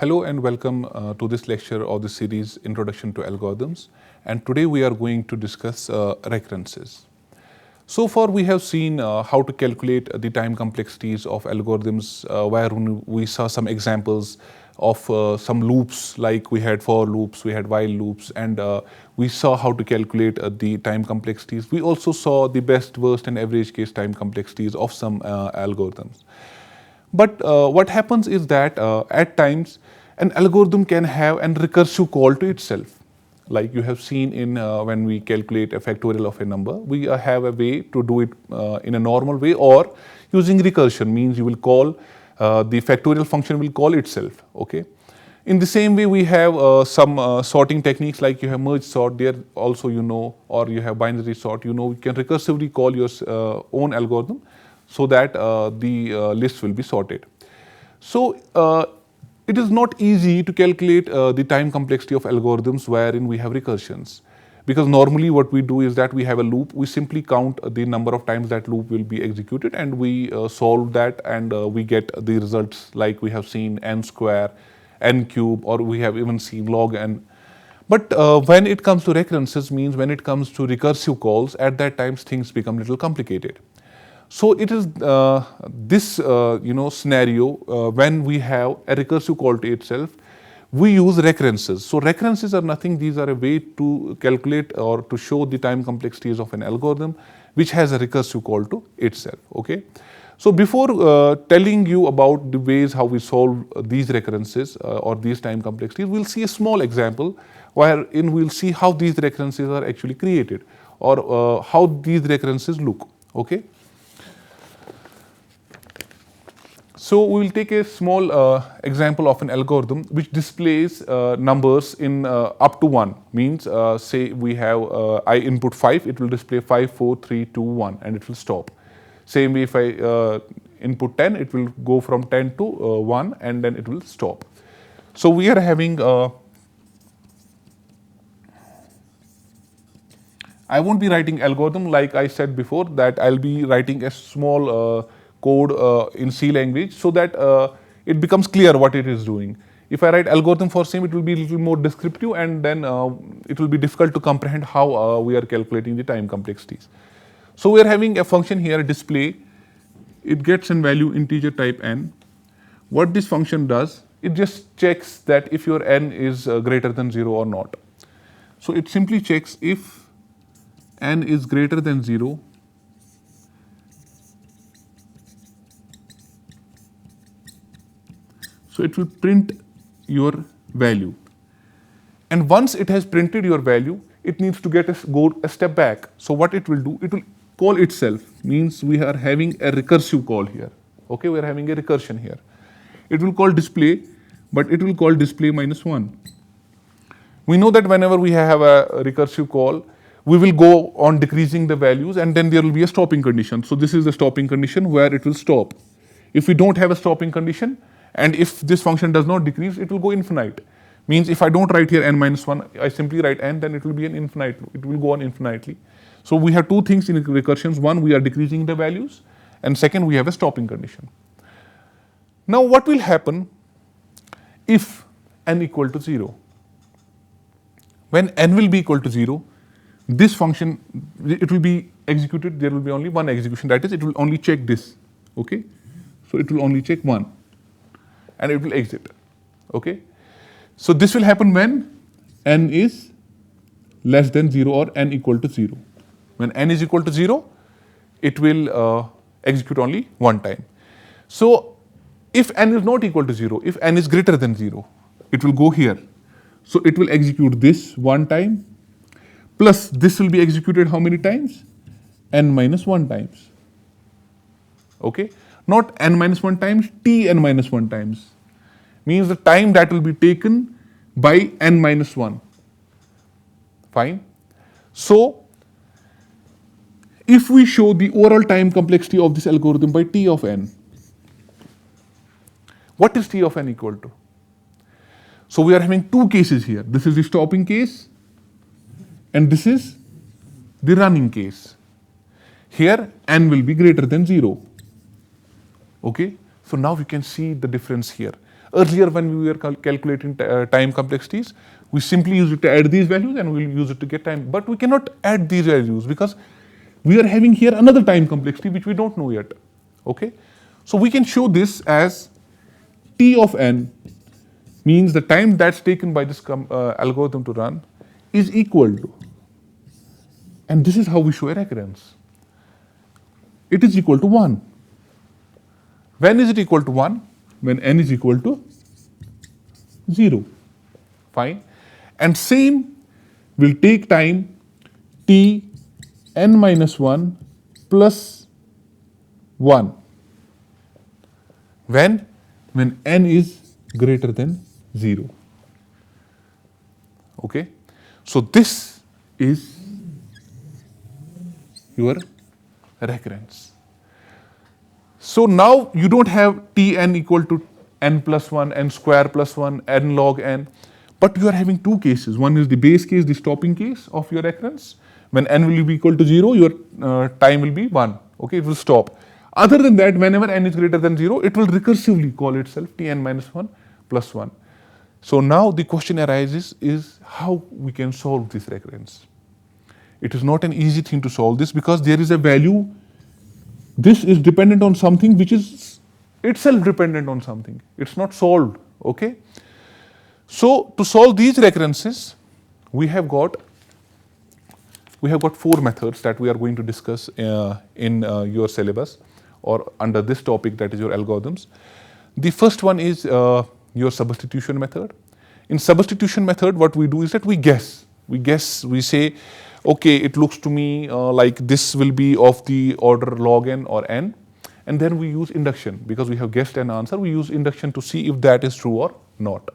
Hello and welcome to this lecture of the series Introduction to Algorithms, and today we are going to discuss recurrences. So far we have seen how to calculate the time complexities of algorithms where we saw some examples of some loops, like we had for loops, we had while loops, and we saw how to calculate the time complexities. We also saw the best, worst and average case time complexities of some algorithms. But what happens is that at times an algorithm can have a recursive call to itself. Like you have seen in when we calculate a factorial of a number, we have a way to do it in a normal way, or using recursion means you will call the factorial function will call itself. Okay. In the same way, we have some sorting techniques, like you have merge sort. There also or you have binary sort. You can recursively call your own algorithm so that the list will be sorted. So it is not easy to calculate the time complexity of algorithms wherein we have recursions, because normally what we do is that we have a loop. We simply count the number of times that loop will be executed, and we solve that, and we get the results like we have seen n square, n cube, or we have even seen log n. But when it comes to recurrences, means when it comes to recursive calls, at that times things become a little complicated. So it is this scenario when we have a recursive call to itself, we use recurrences. So recurrences are nothing; these are a way to calculate or to show the time complexities of an algorithm which has a recursive call to itself. Okay. So before telling you about the ways how we solve these recurrences or these time complexities, we'll see a small example wherein we'll see how these recurrences are actually created, or how these recurrences look. Okay. So we will take a small example of an algorithm which displays numbers in up to 1. Means say we have I input 5, it will display 5, 4, 3, 2, 1, and it will stop. Same way if I input 10, it will go from 10 to 1, and then it will stop. So we are having I won't be writing algorithm like I said before, that I'll be writing a small code in C language, so that it becomes clear what it is doing. If I write algorithm for same, it will be a little more descriptive, and then it will be difficult to comprehend how we are calculating the time complexities. So we are having a function here, display. It gets in value integer type n. What this function does, it just checks that if your n is greater than 0 or not. So it simply checks if n is greater than 0, so it will print your value. And once it has printed your value, it needs to go a step back. So what it will do, it will call itself, means we are having a recursive call here. Okay, we are having a recursion here. It will call display, but it will call display minus 1. We know that whenever we have a recursive call, we will go on decreasing the values, and then there will be a stopping condition. So this is the stopping condition where it will stop. If we don't have a stopping condition, and if this function does not decrease, it will go infinite. Means if I don't write here n minus 1, I simply write n, then it will be an infinite. It will go on infinitely. So we have two things in recursions. One, we are decreasing the values, and second, we have a stopping condition. Now what will happen if n equal to 0? When n will be equal to 0, this function, it will be executed. There will be only one execution, that is, it will only check this. Okay. So it will only check 1, and it will exit. Okay. So this will happen when n is less than 0 or n equal to 0. When n is equal to 0, it will execute only one time. So if n is not equal to 0, if n is greater than 0, it will go here. So it will execute this one time, plus this will be executed how many times? N minus 1 times. Okay. Not n minus 1 times, t n minus 1 times. Means the time that will be taken by n minus 1. Fine. So if we show the overall time complexity of this algorithm by t of n, what is t of n equal to? So we are having two cases here. This is the stopping case, and this is the running case. Here n will be greater than 0. Okay. So now we can see the difference here. Earlier when we were calculating time complexities, we simply use it to add these values and we'll use it to get time. But we cannot add these values because we are having here another time complexity which we don't know yet. Okay, so we can show this as T of n means the time that's taken by this algorithm to run is equal to, and this is how we show a recurrence. It is equal to 1. When is it equal to 1? When n is equal to 0. Fine. And same will take time t n minus 1 plus 1. When n is greater than 0. Okay. So this is your recurrence. So now you don't have Tn equal to n plus 1, n square plus 1, n log n, but you are having two cases. One is the base case, the stopping case of your recurrence. When n will be equal to 0, your time will be 1. Okay, it will stop. Other than that, whenever n is greater than 0, it will recursively call itself Tn minus 1 plus 1. So now the question arises is how we can solve this recurrence. It is not an easy thing to solve this because there is a value. This is dependent on something which is itself dependent on something. It's not solved. Okay. So to solve these recurrences, we have got 4 methods that we are going to discuss in your syllabus or under this topic, that is your algorithms. The first one is your substitution method. In substitution method, what we do is that we guess. We say, okay, it looks to me like this will be of the order log n or n, and then we use induction. Because we have guessed an answer, we use induction to see if that is true or not.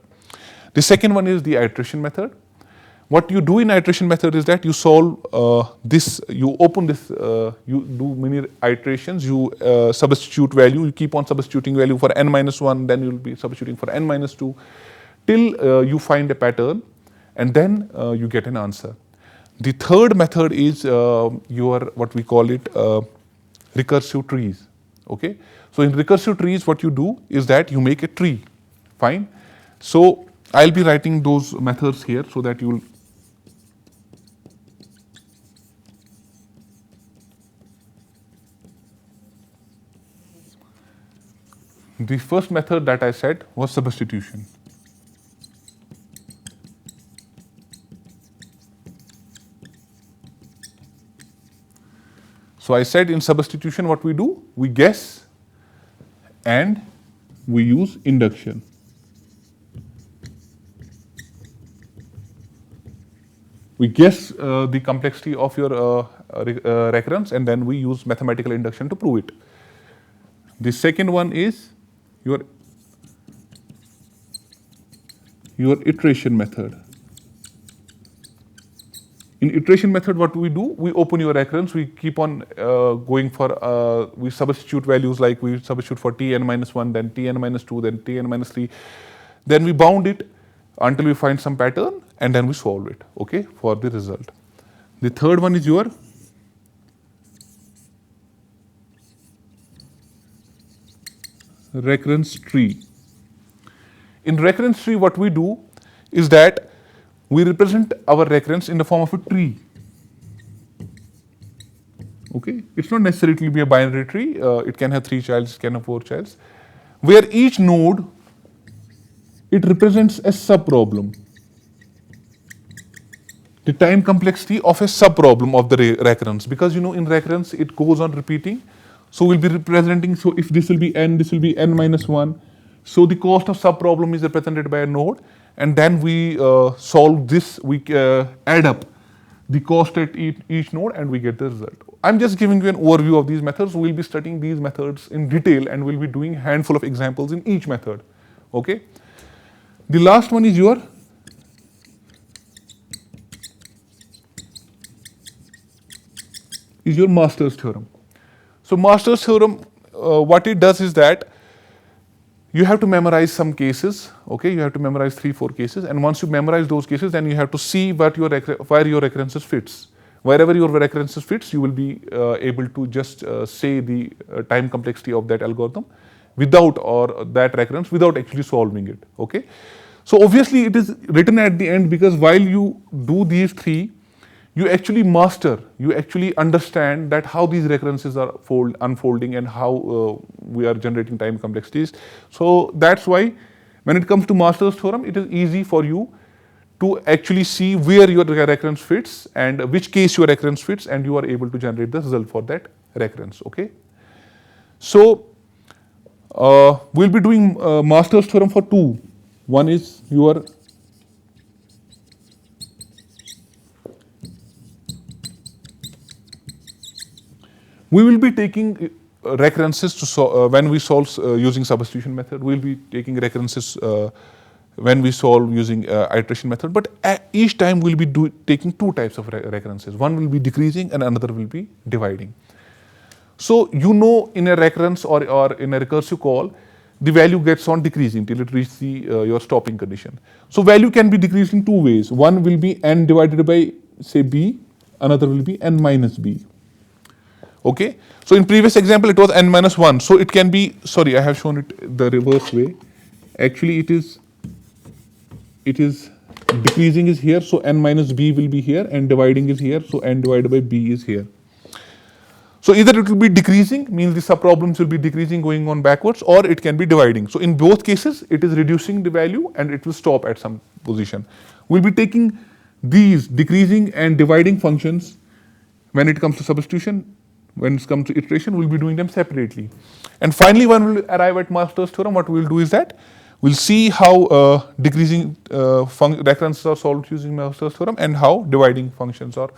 The second one is the iteration method. What you do in iteration method is that you solve this, you open this, you do many iterations, you substitute value, you keep on substituting value for n minus 1, then you will be substituting for n minus 2, till you find a pattern, and then you get an answer. The third method is your, what we call it, recursive trees. Okay. So in recursive trees, what you do is that you make a tree. Fine. So I'll be writing those methods here so that you'll the first method that I said was substitution. So I said in substitution what we do? We guess and we use induction. We guess the complexity of your recurrence and then we use mathematical induction to prove it. The second one is your iteration method. In iteration method, what we do? We open your recurrence, we keep on going for, we substitute values like we substitute for Tn minus 1, then Tn minus 2, then Tn minus 3. Then we bound it until we find some pattern and then we solve it, okay, for the result. The third one is your recurrence tree. In recurrence tree, what we do is that we represent our recurrence in the form of a tree. Okay, it's not necessarily to be a binary tree. It can have 3 childs, it can have 4 childs, where each node it represents a sub-problem. The time complexity of a sub-problem of the recurrence, because you know in recurrence it goes on repeating. So we'll be representing, so if this will be n, this will be n minus 1. So the cost of sub-problem is represented by a node, and then we solve this, we add up the cost at each node and we get the result. I'm just giving you an overview of these methods. We'll be studying these methods in detail and we'll be doing a handful of examples in each method. Okay. The last one is your Master's theorem. So Master's theorem, what it does is that you have to memorize some cases, okay? You have to memorize 3-4 cases, and once you memorize those cases, then you have to see where your recurrences fits. Wherever your recurrences fits, you will be able to just say the time complexity of that algorithm, without, or that recurrence without actually solving it. Okay, so obviously it is written at the end because while you do these three, you actually master, you actually understand that how these recurrences are unfolding and how we are generating time complexities. So that's why when it comes to Master's theorem, it is easy for you to actually see where your recurrence fits and which case your recurrence fits, and you are able to generate the result for that recurrence. Okay, so we'll be doing Master's theorem for two. One is your we will be taking recurrences to when we solve using substitution method. We'll be taking recurrences when we solve using iteration method. But each time we'll be taking two types of recurrences. One will be decreasing and another will be dividing. So you know in a recurrence or in a recursive call, the value gets on decreasing till it reaches your stopping condition. So value can be decreased in two ways. One will be n divided by say b, another will be n minus b. Okay, so in previous example it was n minus 1, so it can be, sorry, I have shown it the reverse way. Actually it is decreasing is here, so n minus b will be here, and dividing is here, so n divided by b is here. So either it will be decreasing, means the subproblems will be decreasing going on backwards, or it can be dividing. So in both cases it is reducing the value and it will stop at some position. We'll be taking these decreasing and dividing functions when it comes to substitution. When it comes to iteration, we'll be doing them separately. And finally, when we'll arrive at Master's theorem, what we'll do is that we'll see how decreasing recurrences are solved using Master's theorem and how dividing functions are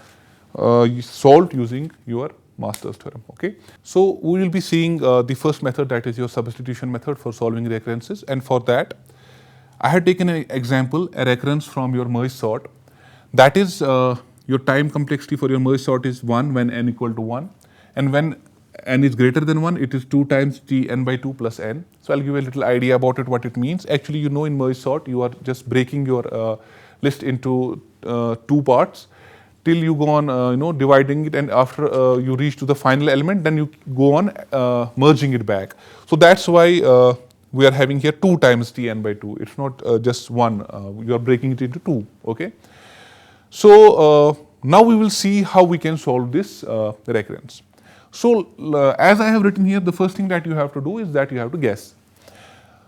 solved using your Master's theorem. Okay, so we will be seeing the first method, that is your substitution method for solving recurrences. And for that, I had taken an example, a recurrence from your merge sort. That is your time complexity for your merge sort is 1 when n equal to 1. And when n is greater than 1, it is 2 times tn by 2 plus n. So I'll give you a little idea about it, what it means. Actually, you know, in merge sort, you are just breaking your list into two parts till you go on, dividing it, and after you reach to the final element, then you go on merging it back. So that's why we are having here 2 times tn by 2. It's not just 1. You are breaking it into 2. Okay. So now we will see how we can solve this recurrence. So as I have written here, the first thing that you have to do is that you have to guess.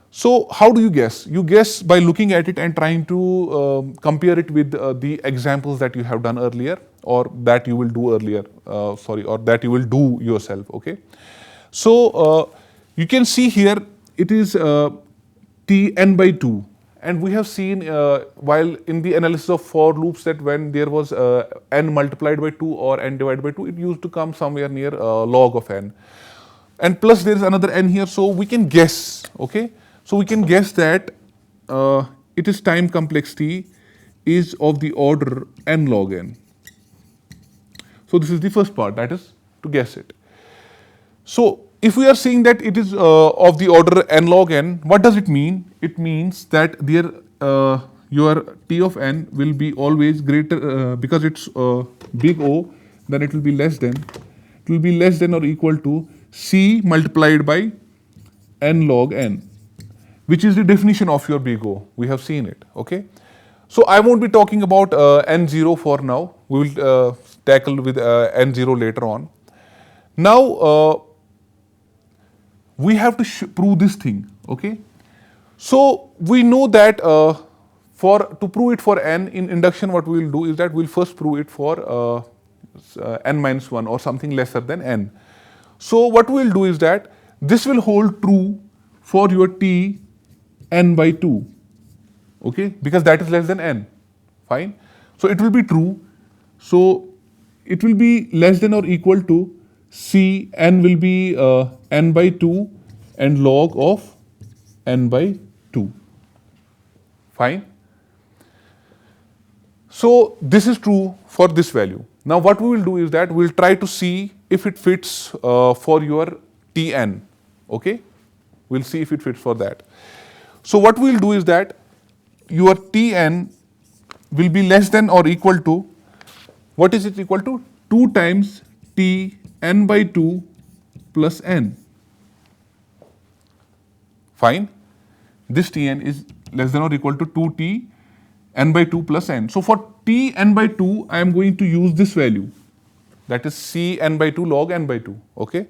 So how do you guess? You guess by looking at it and trying to compare it with the examples that you have done earlier, or that you will do earlier, or that you will do yourself. Okay. So you can see here it is tn by 2. And we have seen while in the analysis of for loops that when there was n multiplied by 2 or n divided by 2, it used to come somewhere near log of n. And plus there is another n here, so we can guess. Okay, so we can guess that it is time complexity is of the order n log n. So this is the first part, that is to guess it. So if we are saying that it is of the order n log n, what does it mean? It means that there your t of n will be always greater because it's big O, then it will be less than or equal to c multiplied by n log n, which is the definition of your big O. We have seen it. Okay. So I won't be talking about n0 for now. We will tackle with n0 later on. Now we have to prove this thing. Okay. So we know that to prove it for n in induction, what we will do is that we'll first prove it for n minus 1 or something lesser than n. So what we'll do is that this will hold true for your t n by 2. Okay, because that is less than n. Fine. So it will be true. So it will be less than or equal to c, n will be n by 2 and log of n by 2. Fine. So this is true for this value. Now what we will do is that we will try to see if it fits for your tn. Okay, we'll see if it fits for that. So what we will do is that your tn will be less than or equal to, what is it equal to? 2 times t n by 2 plus n. Fine. This Tn is less than or equal to 2t n by 2 plus n. So for t n by 2, I am going to use this value, that is C n by 2 log n by 2. Okay.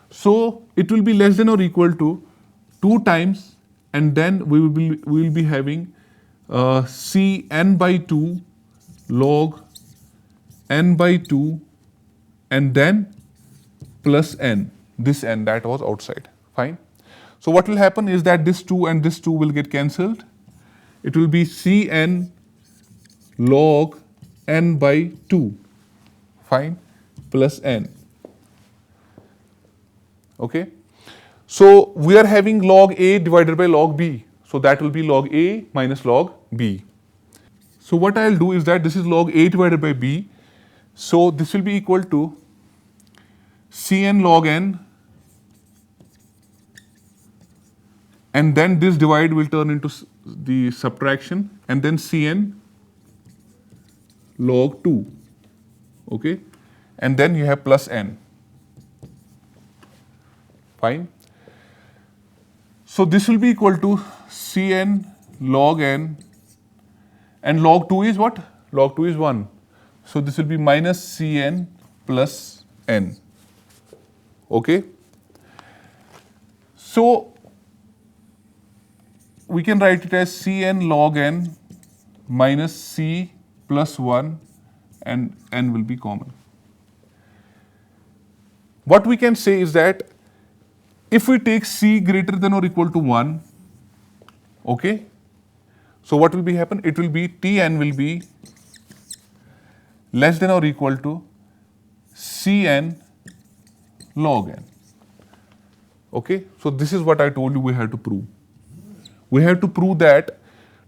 So it will be less than or equal to 2 times, and then we will be having C n by 2 log n by 2 and then plus n, this n that was outside. Fine. So what will happen is that this 2 and this 2 will get cancelled. It will be Cn log n by 2, fine, plus n. Okay. So we are having log A divided by log B. So that will be log A minus log B. So what I'll do is that this is log A divided by B. So this will be equal to Cn log n, and then this divide will turn into the subtraction, and then Cn log 2. Okay. And then you have plus n. Fine. So this will be equal to Cn log n, and log 2 is what? Log 2 is 1. So this will be minus Cn plus n. Okay. So we can write it as Cn log n minus C plus 1, and n will be common. What we can say is that if we take C greater than or equal to 1, okay, so what will be happen? It will be Tn will be less than or equal to Cn log n. Okay, so this is what I told you we have to prove. We have to prove that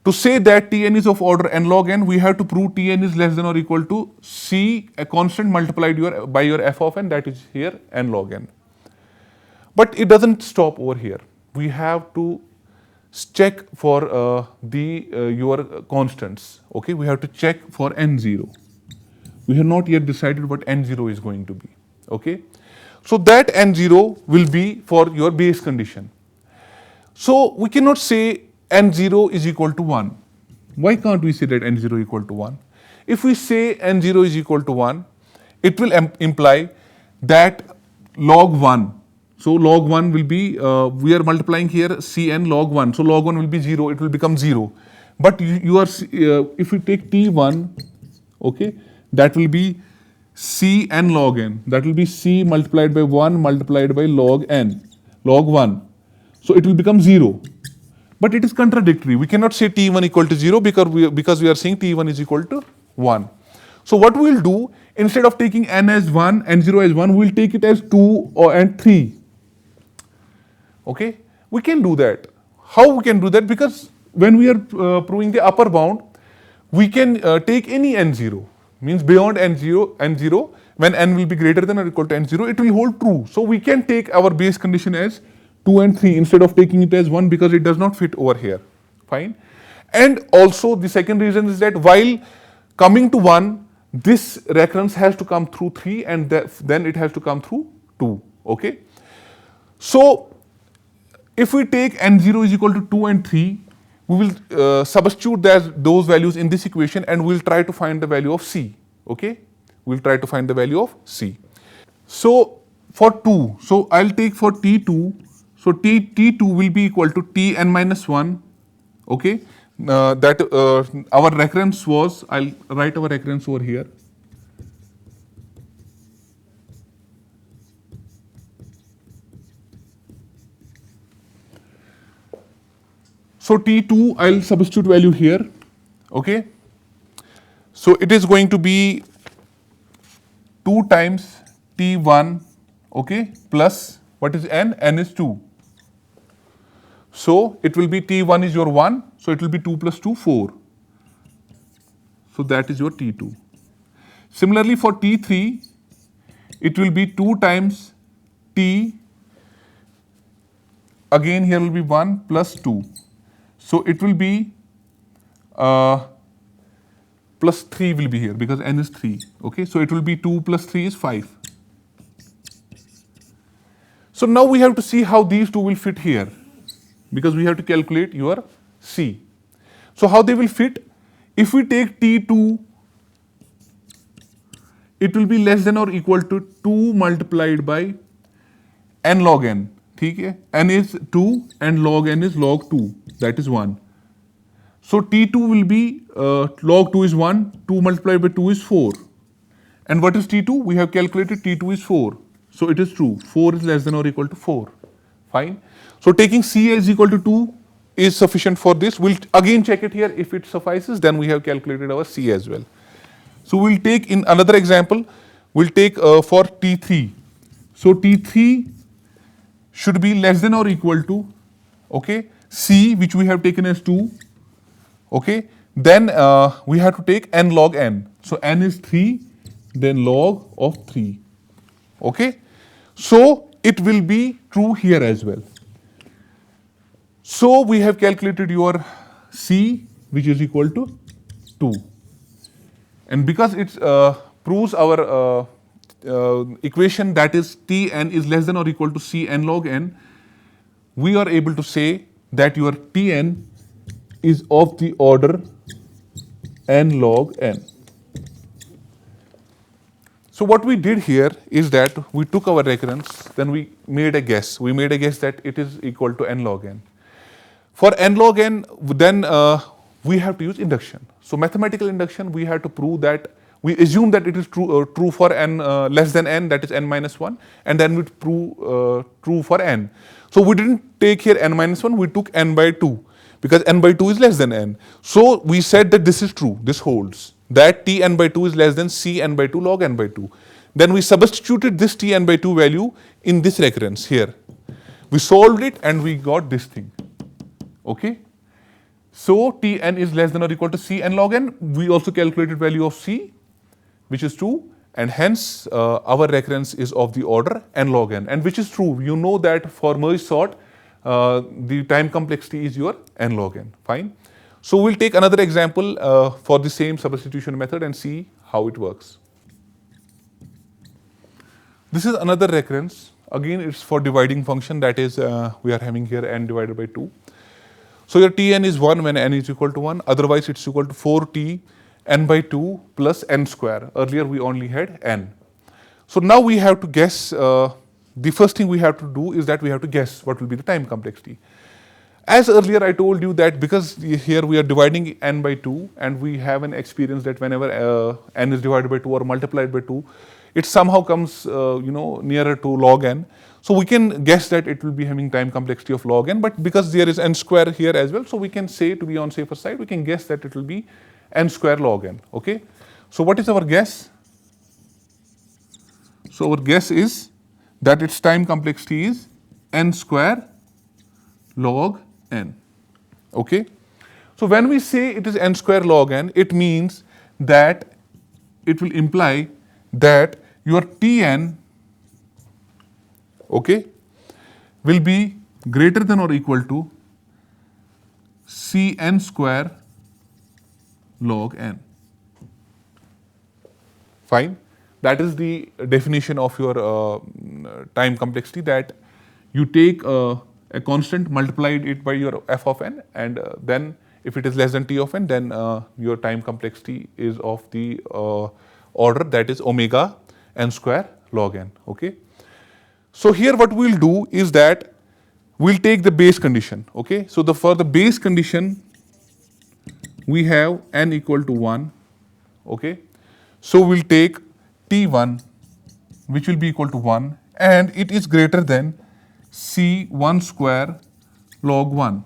to say that Tn is of order n log n, we have to prove Tn is less than or equal to C, a constant multiplied by your f of n, that is here n log n. But it doesn't stop over here. We have to check for your constants. Okay, we have to check for n0. We have not yet decided what n0 is going to be. Okay, so that n0 will be for your base condition. So we cannot say n0 is equal to 1. Why can't we say that n0 equal to 1? If we say n0 is equal to 1, it will imply that log 1. So log 1 will be, we are multiplying here Cn log 1. So log 1 will be 0, it will become 0. But you are, if we take T1, okay, that will be Cn log n. That will be C multiplied by 1 multiplied by log n, log 1. So it will become 0. But it is contradictory. We cannot say T1 equal to 0 because we are saying T1 is equal to 1. So what we will do, instead of taking n as 1, n0 as 1, we will take it as 2 and 3. Okay, we can do that. How we can do that? Because when we are proving the upper bound, we can take any n0, means beyond n0, when n will be greater than or equal to n0, it will hold true. So we can take our base condition as 2 and 3 instead of taking it as 1 because it does not fit over here. Fine. And also the second reason is that while coming to 1, this recurrence has to come through 3 and then it has to come through 2. Okay. So if we take n0 is equal to 2 and 3, we will substitute those values in this equation and we will try to find the value of C. Okay. We will try to find the value of C. So for 2, so I'll take for T2, so T2 will be equal to Tn minus 1, okay, our recurrence was, I'll write our recurrence over here. So T2, I'll substitute value here, okay. So it is going to be 2 times T1, okay, plus what is n? N is 2. So it will be T1 is your 1, so it will be 2 plus 2, 4. So that is your T2. Similarly for T3, it will be 2 times T, again here will be 1 plus 2. So it will be plus 3 will be here because n is 3, okay. So it will be 2 plus 3 is 5. So now we have to see how these two will fit here. because we have to calculate your C. So how they will fit? If we take T2, it will be less than or equal to 2 multiplied by n log n. ठीक है, n is 2 and log n is log 2, that is 1. So T2 will be log 2 is 1, 2 multiplied by 2 is 4. And what is T2? We have calculated T2 is 4. So it is true, 4 is less than or equal to 4. Fine. So taking C as equal to 2 is sufficient for this. We'll again check it here. If it suffices, then we have calculated our C as well. So we'll take in another example, we'll take for T3. So T3 should be less than or equal to, okay, C, which we have taken as 2, okay. Then we have to take n log n. So n is 3, then log of 3, okay. So it will be true here as well. So we have calculated your C, which is equal to 2. And because it proves our equation, that is Tn is less than or equal to Cn log n, we are able to say that your Tn is of the order n log n. So what we did here is that we took our recurrence, then we made a guess. We made a guess that it is equal to n log n. For n log n, then we have to use induction. So mathematical induction, we have to prove that, we assume that it is true for n less than n, that is n minus 1, and then we prove true for n. So we didn't take here n minus 1, we took n by 2, because n by 2 is less than n. So we said that this is true, this holds, that Tn by 2 is less than Cn by 2 log n by 2. Then we substituted this Tn by 2 value in this recurrence here. We solved it and we got this thing, okay. So Tn is less than or equal to Cn log n. We also calculated value of C, which is 2, and hence our recurrence is of the order n log n, and which is true. You know that for merge sort, the time complexity is your n log n. Fine. So we'll take another example for the same substitution method and see how it works. This is another recurrence. Again, it's for dividing function, that is we are having here n divided by 2. So your Tn is 1 when n is equal to 1, otherwise it's equal to 4t n by 2 plus n square. Earlier we only had n. So now we have to guess, the first thing we have to do is that we have to guess what will be the time complexity. As earlier I told you that because here we are dividing n by 2 and we have an experience that whenever n is divided by 2 or multiplied by 2, it somehow comes nearer to log n. So we can guess that it will be having time complexity of log n, but because there is n square here as well, so we can say, to be on safer side, we can guess that it will be n square log n, okay. So what is our guess? So our guess is that its time complexity is n square log n, okay. So when we say it is n square log n, it means that it will imply that your Tn, okay, will be greater than or equal to Cn square log n. Fine. That is the definition of your time complexity, that you take a constant, multiplied it by your f of n, and then if it is less than t of n, then your time complexity is of the order, that is omega n square log n, okay. So here what we will do is that we will take the base condition, okay. So for the base condition, we have n equal to 1, okay. So we will take T1, which will be equal to 1, and it is greater than C1 square log 1,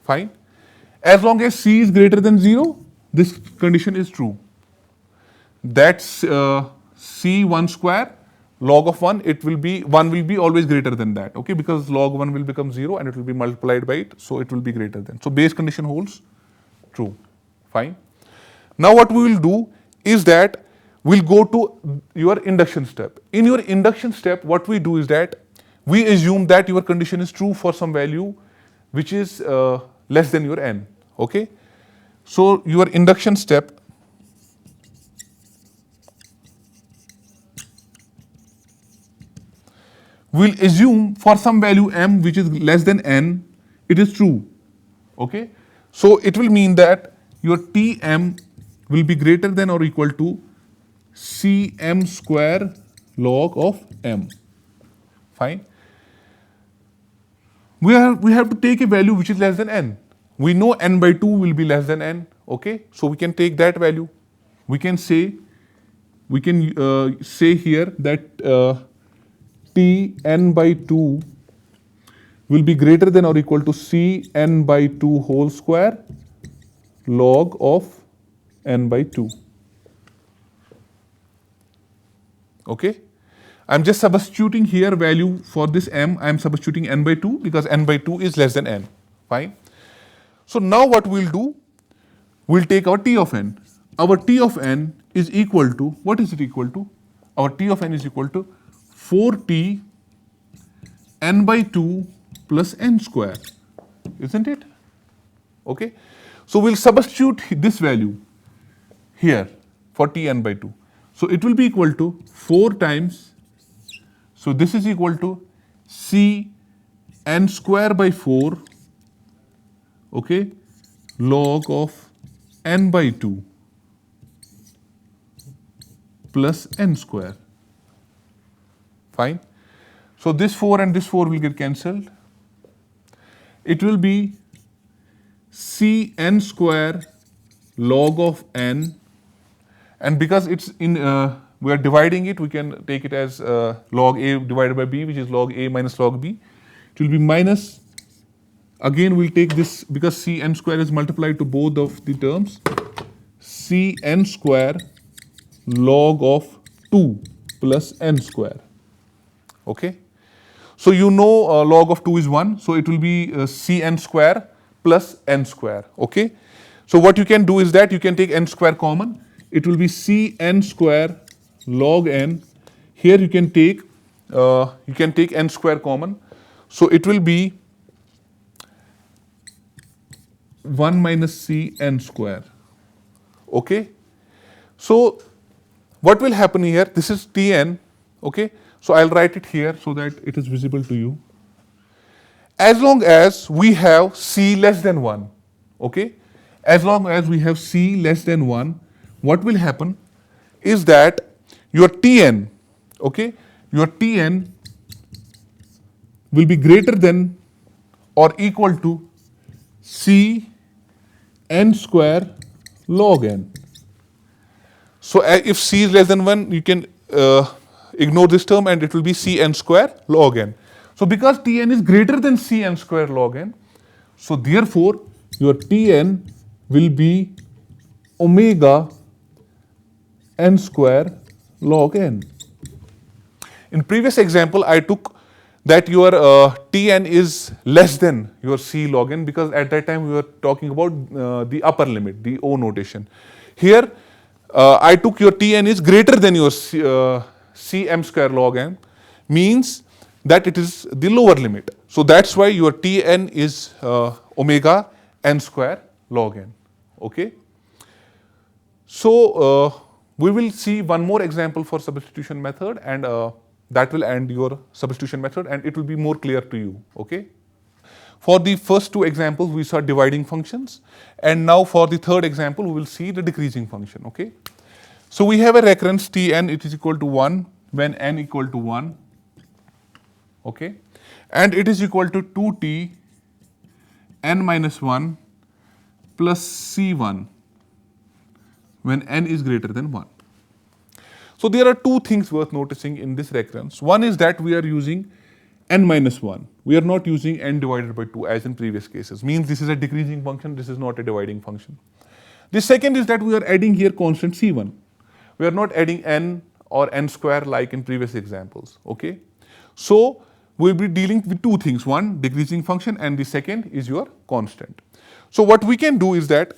fine. As long as C is greater than 0, this condition is true. That's C1 square log of 1, it will be, 1 will be always greater than that, okay, because log 1 will become 0 and it will be multiplied by it, so it will be greater than. So base condition holds true, fine. Now what we will do is that we'll go to your induction step. In your induction step, what we do is that we assume that your condition is true for some value which is less than your n, okay. So your induction step, we'll assume for some value m which is less than n, it is true. Okay, so it will mean that your Tm will be greater than or equal to Cm square log of m. Fine. We have to take a value which is less than n. We know n by 2 will be less than n. Okay, so we can take that value. We can say here that T n by 2 will be greater than or equal to C n by 2 whole square log of n by 2. Okay, I'm just substituting here value for this m. I'm substituting n by 2 because n by 2 is less than n. Fine. So now what we'll do, we'll take our T of n. Our T of n is equal to, what is it equal to? Our T of n is equal to 4T n by 2 plus n square, isn't it? Okay, so we'll substitute this value here for Tn by 2. So it will be equal to 4 times, so this is equal to C n square by 4, okay, log of n by 2 plus n square. Fine. So this 4 and this 4 will get cancelled. It will be C n square log of n, and because it's in we are dividing it, we can take it as log a divided by b, which is log a minus log b. It will be minus, again we'll take this because C n square is multiplied to both of the terms, C n square log of 2 plus n square. Okay, so you know log of 2 is 1, so it will be Cn square plus n square. Okay, so what you can do is that you can take n square common. It will be Cn square log n. Here you can take n square common, so it will be 1 minus Cn square. Okay, so what will happen here? This is Tn. Okay, so I'll write it here so that it is visible to you. As long as we have C less than 1, okay, as long as we have C less than 1, what will happen is that your Tn, okay, your Tn will be greater than or equal to C n square log n. So if C is less than 1, you can ignore this term and it will be Cn square log n. So because Tn is greater than Cn square log n, so therefore your Tn will be omega n square log n. In previous example, I took that your Tn is less than your C log n because at that time we were talking about the upper limit, the O notation. Here I took your Tn is greater than your Cm square log n, means that it is the lower limit. So that's why your Tn is omega n square log n. Okay. So we will see one more example for substitution method, and that will end your substitution method and it will be more clear to you. Okay. For the first two examples we saw dividing functions, and now for the third example we will see the decreasing function. Okay. So we have a recurrence Tn, it is equal to 1 when n equal to 1, okay, and it is equal to 2t n minus 1 plus C1 when n is greater than 1. So there are two things worth noticing in this recurrence. One is that we are using n minus 1. We are not using n divided by 2 as in previous cases. Means this is a decreasing function, this is not a dividing function. The second is that we are adding here constant C1. We are not adding n or n square like in previous examples. Okay. So we will be dealing with two things. One, decreasing function, and the second is your constant. So what we can do is that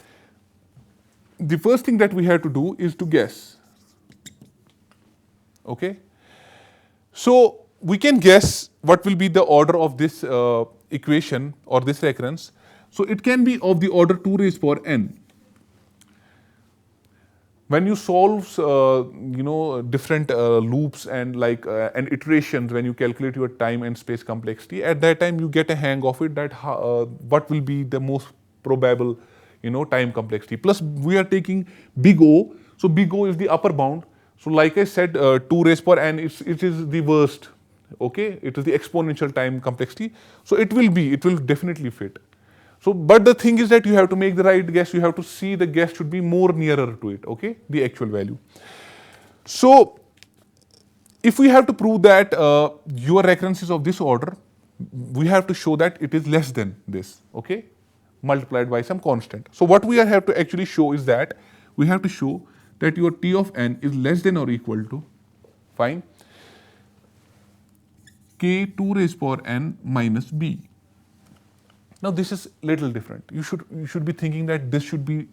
the first thing that we have to do is to guess. Okay. So we can guess what will be the order of this equation or this recurrence. So it can be of the order 2 raised power n. when you solve different loops and and iterations, when you calculate your time and space complexity, at that time you get a hang of it, that what will be the most probable time complexity. Plus we are taking big O, so big O is the upper bound. So like I said, 2 raised power n, it is the worst. Okay, it is the exponential time complexity. So it will definitely fit. So, but the thing is that you have to make the right guess. You have to see the guess should be more nearer to it, okay, the actual value. So, if we have to prove that your recurrence is of this order, we have to show that it is less than this, okay, multiplied by some constant. So, what we have to actually show is that we have to show that your T of n is less than or equal to, fine, k 2 raised power n minus b. Now this is little different. You should be thinking that this should be,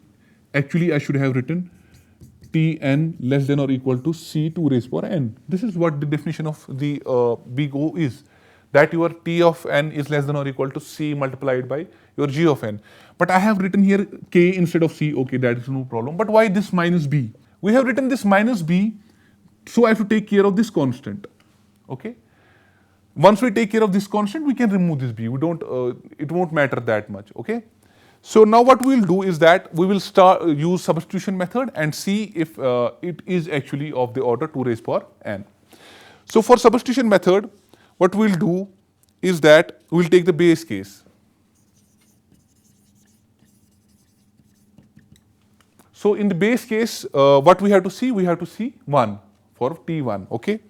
actually I should have written Tn less than or equal to C2 raised power n. This is what the definition of the big O is, that your T of n is less than or equal to C multiplied by your G of n. But I have written here K instead of C, okay, that is no problem. But why this minus B? We have written this minus B, so I have to take care of this constant, okay. Once we take care of this constant, we can remove this b. We don't. It won't matter that much. Okay. So now what we will do is that we will use substitution method and see if it is actually of the order 2 raised power n. So for substitution method, what we will do is that we will take the base case. So in the base case, what we have to see? We have to see 1 for T1. Okay.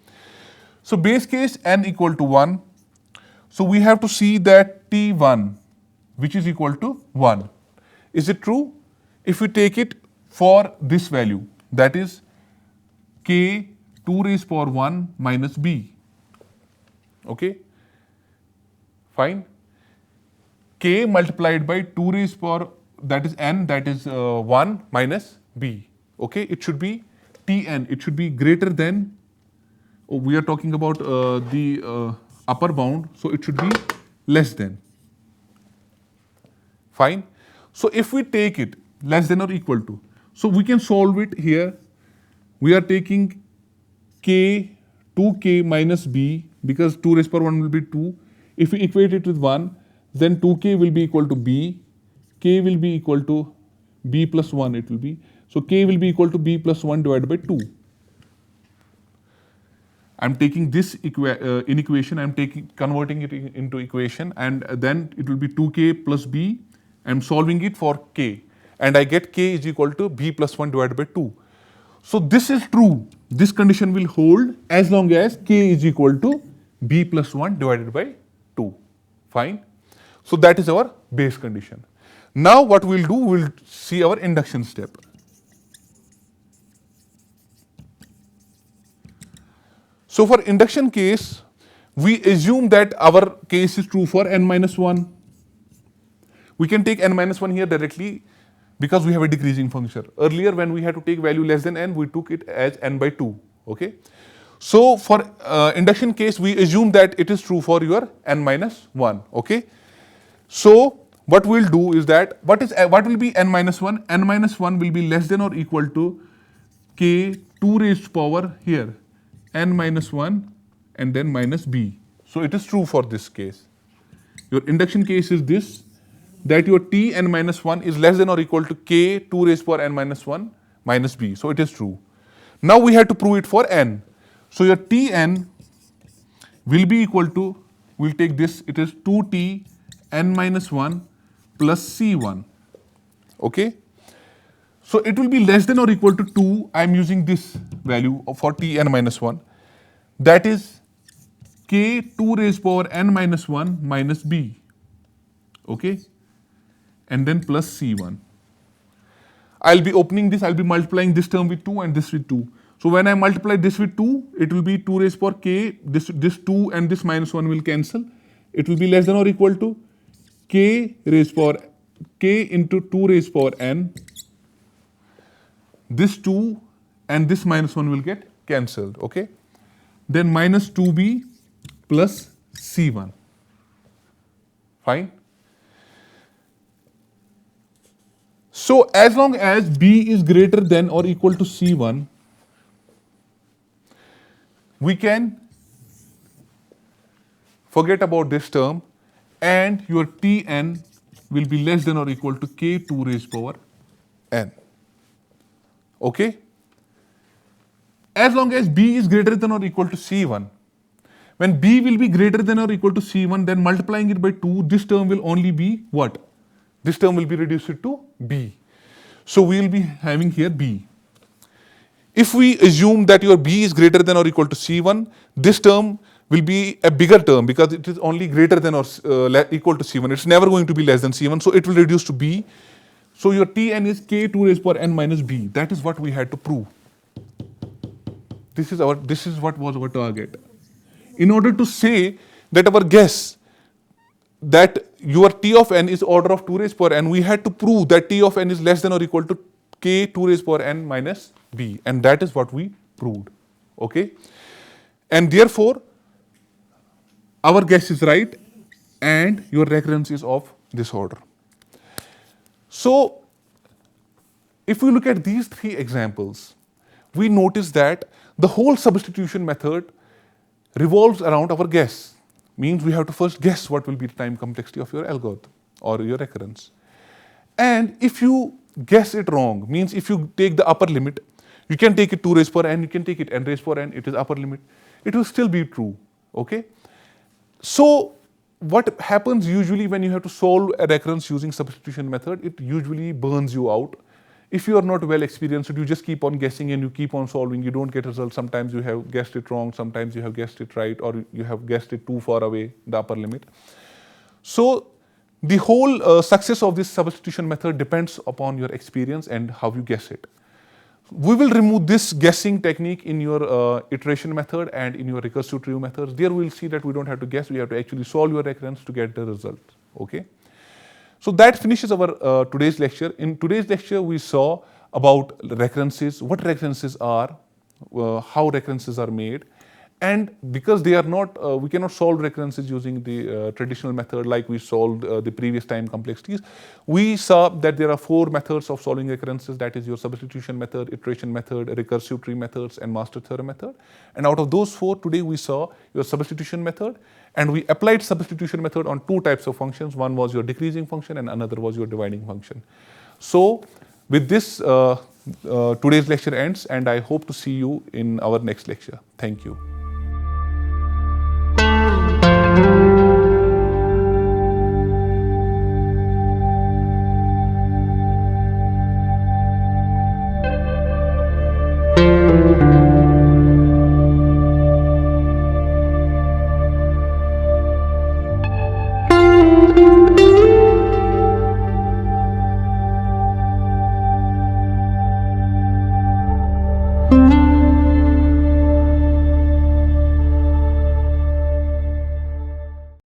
So base case n equal to 1. So we have to see that T1, which is equal to 1. Is it true? If we take it for this value, that is k 2 raised power 1 minus b. Okay. Fine. K multiplied by 2 raised power, that is n, that is 1 minus b. Okay. It should be Tn. It should be greater than. We are talking about the upper bound, so it should be less than. Fine. So if we take it less than or equal to, so we can solve it here. We are taking k 2k minus b, because 2 raised power 1 will be 2. If we equate it with 1, then 2k will be equal to b, k will be equal to b plus 1 it will be. So k will be equal to b plus 1 divided by 2. I'm taking this in equation, I'm converting it into equation, and then it will be 2k plus b. I'm solving it for k, and I get k is equal to b plus 1 divided by 2. So this is true. This condition will hold as long as k is equal to b plus 1 divided by 2. Fine. So that is our base condition. Now what we'll do, we'll see our induction step. So for induction case, we assume that our case is true for n minus 1. We can take n minus 1 here directly because we have a decreasing function. Earlier when we had to take value less than n, we took it as n by 2. Okay. So for induction case, we assume that it is true for your n minus 1. Okay. So what we'll do is that, what will be n minus 1? N minus 1 will be less than or equal to k 2 raised power here n minus 1 and then minus b. So it is true for this case. Your induction case is this, that your t n minus 1 is less than or equal to k 2 raised power n minus 1 minus b. So it is true. Now we have to prove it for n. So your Tn will be equal to, we'll take this, it is 2t n minus 1 plus c1. Okay. So it will be less than or equal to 2. I am using this value for Tn minus 1. That is k 2 raised power n minus 1 minus b. Okay. And then plus c1. I'll be opening this, I'll be multiplying this term with 2 and this with 2. So when I multiply this with 2, it will be 2 raised power k, this 2 and this minus 1 will cancel. It will be less than or equal to k raised power k into 2 raised power n. This 2 and this minus 1 will get cancelled. Okay. Then minus 2b plus c1. Fine. So as long as B is greater than or equal to C1, we can forget about this term and your Tn will be less than or equal to k2 raised power n. Okay? As long as B is greater than or equal to C1, when B will be greater than or equal to C1, then multiplying it by 2, this term will only be what? This term will be reduced to B. So we will be having here B. If we assume that your B is greater than or equal to C1, this term will be a bigger term because it is only greater than or equal to C1. It's never going to be less than C1, so it will reduce to B. So your Tn is k2 raised power n minus B. That is what we had to prove. This is what was our target. In order to say that our guess that your T of n is order of 2 raised power n, we had to prove that T of n is less than or equal to k 2 raised power n minus B, and that is what we proved. Okay, and therefore our guess is right and your recurrence is of this order. So if we look at these 3 examples, we notice that the whole substitution method revolves around our guess. Means we have to first guess what will be the time complexity of your algorithm or your recurrence. And if you guess it wrong, means if you take the upper limit, you can take it 2 raised power n, you can take it n raised power n, it is upper limit, it will still be true. Okay? So what happens usually when you have to solve a recurrence using substitution method, it usually burns you out. If you are not well experienced, you just keep on guessing and you keep on solving, you don't get results. Sometimes you have guessed it wrong, sometimes you have guessed it right, or you have guessed it too far away, the upper limit. So the whole success of this substitution method depends upon your experience and how you guess it. We will remove this guessing technique in your iteration method and in your recursive trio methods. There we will see that we don't have to guess, we have to actually solve your recurrence to get the result. Okay. So that finishes our today's lecture. In today's lecture, we saw about recurrences, what recurrences are, how recurrences are made, and because they are not, we cannot solve recurrences using the traditional method like we solved the previous time complexities. We saw that there are 4 methods of solving recurrences, that is your substitution method, iteration method, recursive tree methods, and master theorem method. And out of those 4, today we saw your substitution method, and we applied substitution method on 2 types of functions. One was your decreasing function and another was your dividing function. So with this, today's lecture ends, and I hope to see you in our next lecture. Thank you.